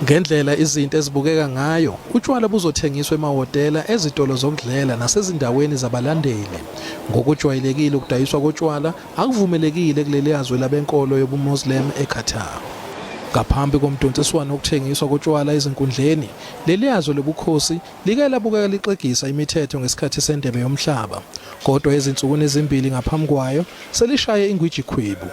Ngendlela izinto ezibukeka ngayo, utshwala buzothengiswa emahhotela, ezitolo zokudlela nasezindaweni zabalandeli. Ngokujwayelekile ukudayiswa kotshwala akuvumelekile kuleliyalizwe labenkolo yobuMuslim eQatar. Ngaphambi komdontsiswano wokuthengiswa kotshwala ezinkudleni, leliyazwe lobukhosi like labukeka lixegisa imithetho ngesikhathi sendebe yomhlaba. Kodwa izinsuku ezimbili ngaphambi kwayo selishaya ingwiji khwebu.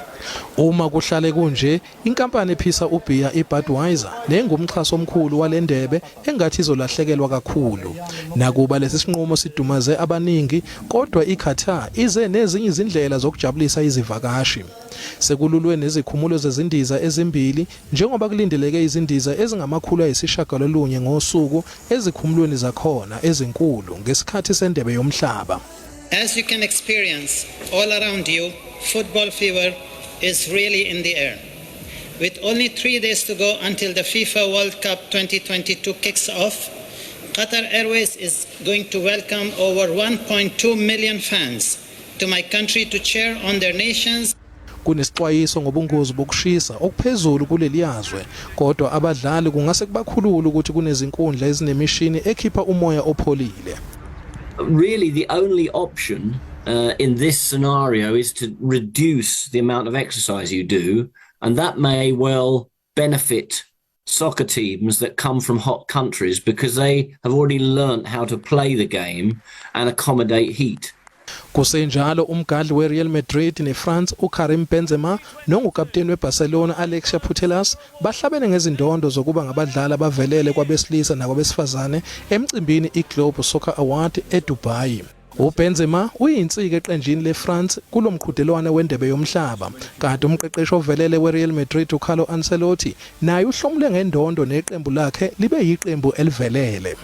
Uma kuhlale kunje, inkampani ephisa ubhiya iBudweiser nengumxhaso omkhulu walendebe engathi izolahlekelwa kakhulu. Nakuba lesi sinqumo sidumaze abaningi, kodwa iQatar ize nezinye izindlela zokujabulisa izivakashi. Sekululwe nezikhumulo zezindiza ezimbili njengoba kulindeleke izindiza ezingama-990 ngosuku ezikhumulweni zakhona ezinkulu ngesikhathi sendebe yomhlaba. As you can experience all around you, football fever is really in the air. With only 3 days to go until the FIFA World Cup 2022 kicks off, Qatar Airways is going to welcome over 1.2 million fans to my country to cheer on their nations. Kunesixwayiso ngobungozi bokushisa okuphezulu kuleliyazwe, kodwa abadlali kungase kubakhulula ukuthi kunezinkundla ezinemishini ekhipha umoya opholile. Really, the only option in this scenario is to reduce the amount of exercise you do, and that may well benefit soccer teams that come from hot countries because they have already learnt how to play the game and accommodate heat. Kusenjalo umgadli weReal Madrid neFrance uKarim Benzema nongukapteni weBarcelona Alexia Putellas bahlabene ngezindondo zokuba ngabadlali abavelele kwabesilisa nakwabesifazane emcimbini iGlobe Soccer Award eDubai. UBenzema uyinsika eqenjini leFrance kulomqhudelwano wendebe yomhlaba, kanti umqeqeshi ovelele weReal Madrid uCarlo Ancelotti naye uhlomule ngendondo neqembu lakhe libe yiqembu elivelele.